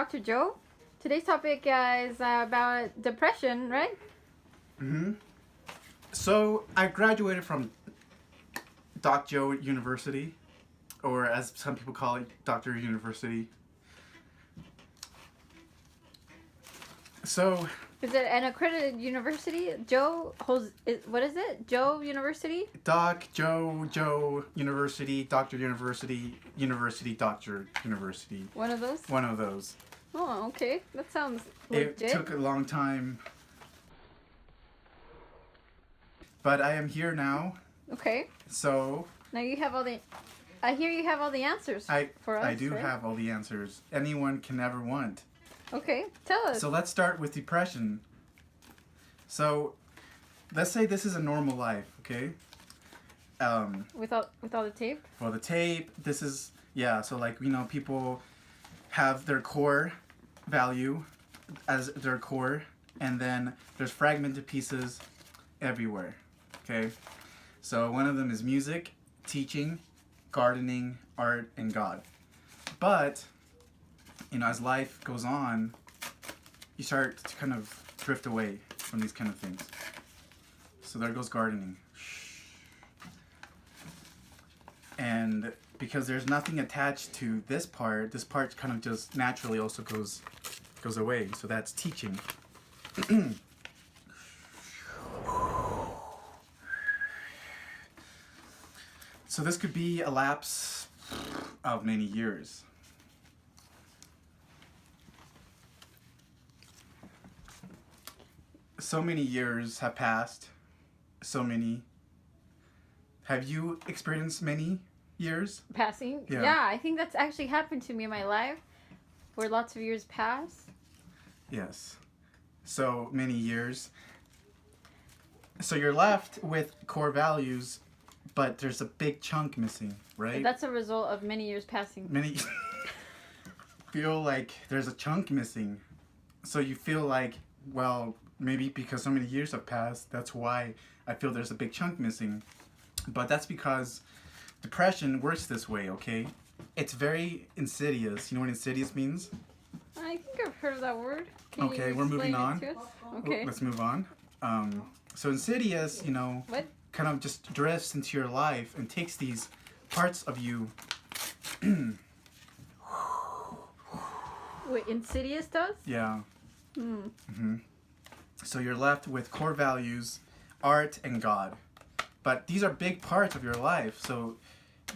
Dr. Joe. Today's topic is about depression, right? Mm-hmm. So I graduated from Doc Joe University, or as some people call it, Doctor University. So Is it an accredited university? Joe holds. What is it? Joe University? Doc Joe University, Doctor University, University Doctor University. One of those? One of those. Oh, okay. That sounds legit. It took a long time, but I am here now. Okay. So Now you have all the. I hear you have all the answers for us. I do right? have all the answers anyone can ever want. Okay, tell us. So let's start with depression. So let's say this is a normal life, okay? With all the tape. For the tape, this is, yeah, so like, people have their core value as their core, and then there's fragmented pieces everywhere, okay? So one of them is music, teaching, gardening, art, and God. But as life goes on, you start to kind of drift away from these kind of things. So there goes gardening. And because there's nothing attached to this part kind of just naturally also goes away. So that's teaching. So this could be a lapse of many years. So many years have passed. So many. Have you experienced many years? Passing? Yeah. I think that's actually happened to me in my life, where lots of years pass. Yes. So many years. So you're left with core values, but there's a big chunk missing, right? That's a result of many years passing. Many feel like there's a chunk missing. So you feel like, well, maybe because so many years have passed, that's why I feel there's a big chunk missing. But that's because depression works this way, okay? It's very insidious. You know what insidious means? I think I've heard of that word. Can Okay, you we're moving explain on. it to us? Okay. Let's move on. So insidious, What? kind of just drifts into your life and takes these parts of you. Wait, Insidious does? Yeah. Hmm. So you're left with core values, art, and God. But these are big parts of your life. So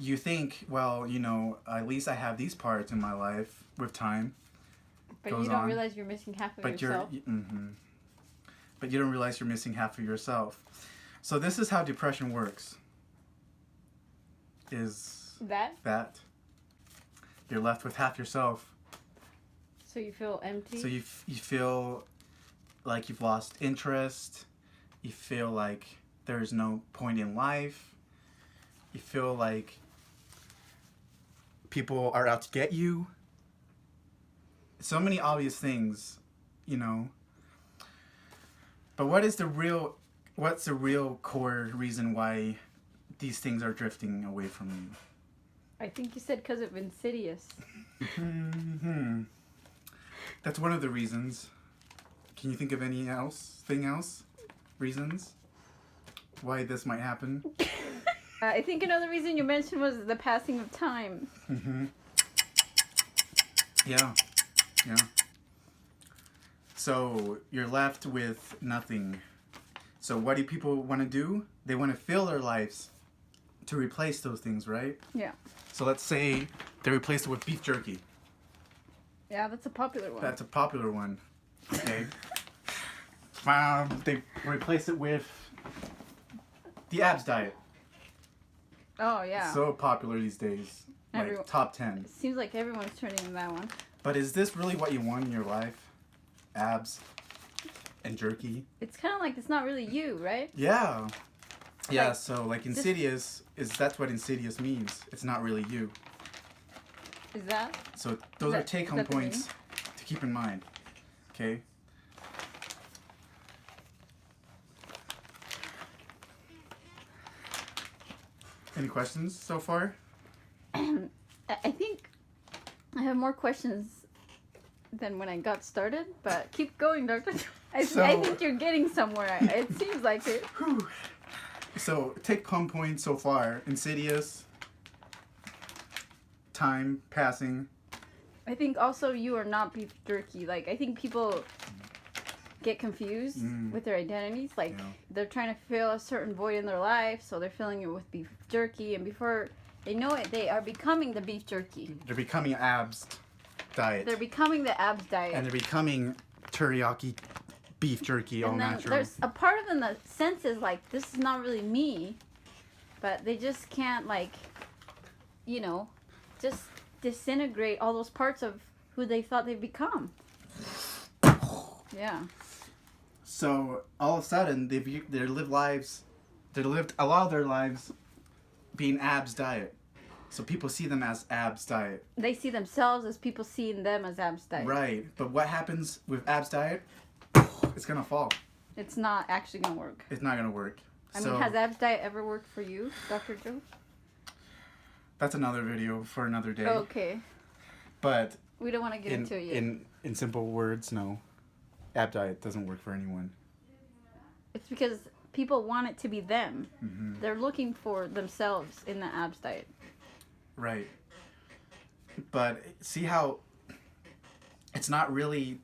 you think, well, at least I have these parts in my life with time. But you don't realize you're missing half of yourself. But you don't realize you're missing half of yourself. So this is how depression works. That you're left with half yourself. So you feel empty? So you feel like you've lost interest. You feel like there's no point in life. You feel like people are out to get you. So many obvious things, But what's the real core reason why these things are drifting away from you? I think you said because of Insidious. That's one of the reasons. Can you think of anything else? Reasons why this might happen? I think another reason you mentioned was the passing of time. Yeah. So you're left with nothing. So what do people want to do? They want to fill their lives to replace those things, right? Yeah. So let's say they replace it with beef jerky. Yeah, that's a popular one. That's a popular one. Okay. They replace it with the abs diet. Oh, yeah. So popular these days. Like top 10. Seems like everyone's turning to that one. But is this really what you want in your life? Abs and jerky? It's kind of like it's not really you, right? Yeah. Yeah, so like insidious that's what insidious means. It's not really you. Is that? So those are take-home points to keep in mind. Okay? Any questions so far? I think I have more questions than when I got started. But keep going, Doctor. I So- think you're getting somewhere. It seems like it. Whew. So take Plum Point so far. Insidious. Time passing. I think also you are not beef jerky. Like, I think people get confused with their identities. Like, Yeah. they're trying to fill a certain void in their life, so they're filling it with beef jerky. And before they know it, they are becoming the beef jerky. They're becoming abs diet. They're becoming the abs diet. And they're becoming teriyaki beef jerky all And then natural. there's a part of them that senses, like, this is not really me. But they just can't, like, you know, just disintegrate all those parts of who they thought they'd become. Yeah. So all of a sudden they lived a lot of their lives being abs diet. So people see them as abs diet. They see themselves as people seeing them as abs diet. Right. But what happens with abs diet? It's gonna fall. It's not actually going to work. It's not gonna work. I mean, has abs diet ever worked for you, Dr. Joe? That's another video for another day. Okay. But We don't want to get into it yet. in simple words, no. Ab diet doesn't work for anyone. It's because people want it to be them. Mm-hmm. They're looking for themselves in the abs diet. Right. But see how it's not really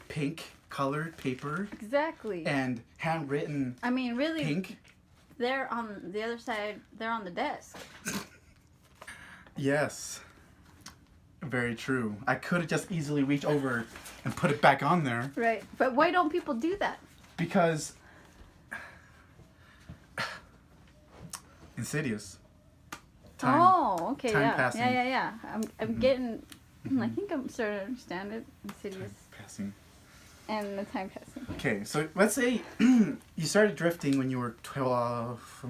pink colored paper Exactly. and handwritten I mean, really, pink? they're on the other side. They're on the desk. Yes. Very true. I could have just easily reached over and put it back on there Right. But why don't people do that? because Insidious. Time. Oh, okay, time yeah. passing. Yeah. I'm getting. I think I'm starting to understand it. Insidious Passing. and the time passing. Okay, so let's say you started drifting when you were 12,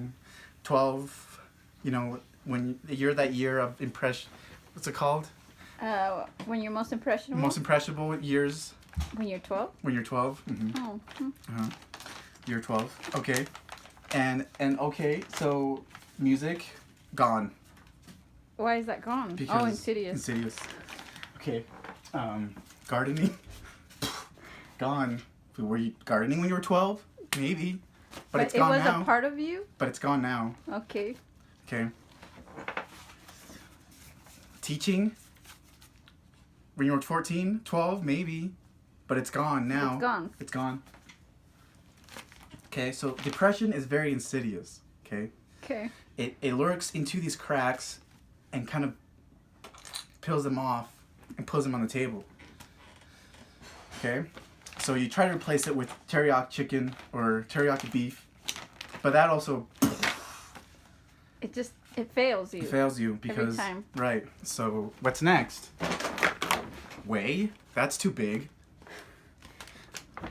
you know, when you're that year of impression, what's it called? When you're most impressionable. Most impressionable years When you're 12. when you're 12. Mm-hmm. Oh. You're 12. Okay. And okay, so music gone. Why is that gone? Because Oh, Insidious. Insidious. Okay. Gardening gone. Were you gardening when you were 12? Maybe. But it's gone it was now. a part of you. But it's gone now. Okay. Okay. Teaching. When you were 14, 12, maybe. But it's gone now. It's gone. It's gone. Okay, so depression is very insidious. Okay. Okay. It lurks into these cracks and kind of peels them off and puts them on the table. Okay? So you try to replace it with teriyaki chicken or teriyaki beef, but that also It fails you. fails you because time. right. So what's next? Whey? That's too big.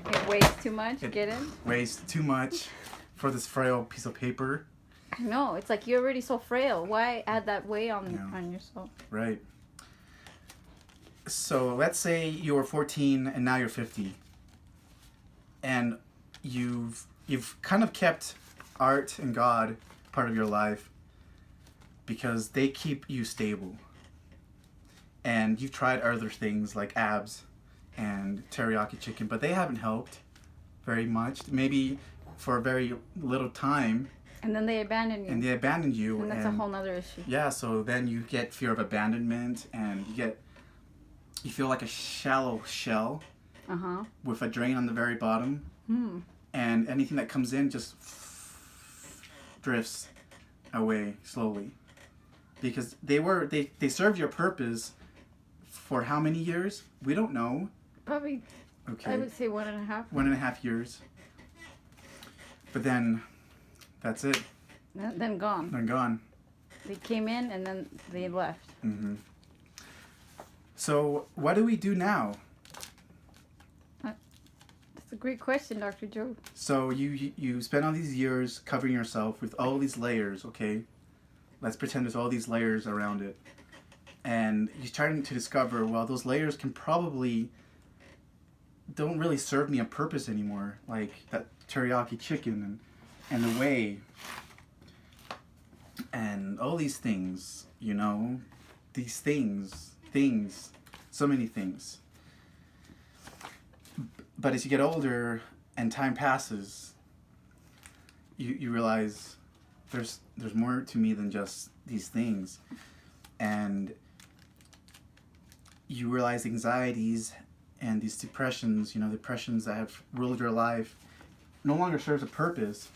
It weighs too much. It- Get it? Weighs too much for this frail piece of paper. No, it's like you're already so frail. Why add that weight on Yeah. on yourself? Right. So let's say you were 14 and now you're 50. And you've kind of kept art and God part of your life because they keep you stable. And you've tried other things like abs and teriyaki chicken, but they haven't helped very much. Maybe for a very little time, And then they abandon you. and they abandoned you. And that's a whole nother issue. Yeah, so then you get fear of abandonment, and you feel like a shallow shell Uh-huh. with a drain on the very bottom, Hmm. and anything that comes in just drifts away slowly. Because they served your purpose for how many years? We don't know. Probably, Okay. I would say 1.5. 1.5 years. But then that's it. Then gone. They're gone. They came in and then they left. Hmm. So what do we do now? That's a great question, Dr. Joe. So you spend all these years covering yourself with all these layers, okay? Let's pretend there's all these layers around it. And you're starting to discover, well, those layers can probably don't really serve me a purpose anymore. Like that teriyaki chicken and the whey. And all these things, you know? These things, so many things. But as you get older and time passes, you realize there's more to me than just these things. And you realize anxieties and these depressions, depressions that have ruled your life, no longer serves a purpose.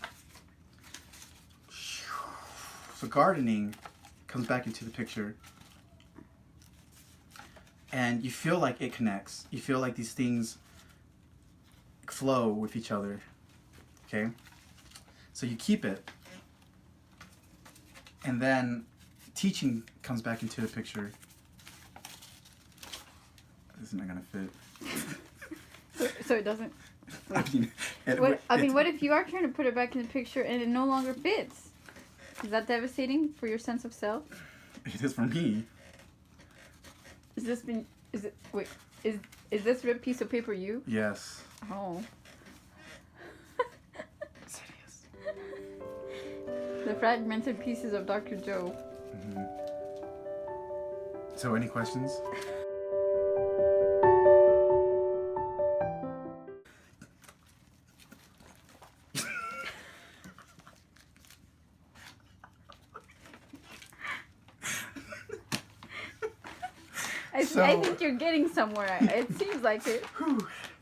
So gardening comes back into the picture. And you feel like it connects. You feel like these things flow with each other. Okay? So you keep it. And then teaching comes back into the picture. This is not going to fit. So it doesn't... I mean, what if you are trying to put it back in the picture and it no longer fits? Is that devastating for your sense of self? It is for me. Is this ripped piece of paper you? Yes. Oh. It's hideous. The fragmented pieces of Dr. Joe. Mm-hmm. So, any questions? I think you're getting somewhere. It seems like it. Whew.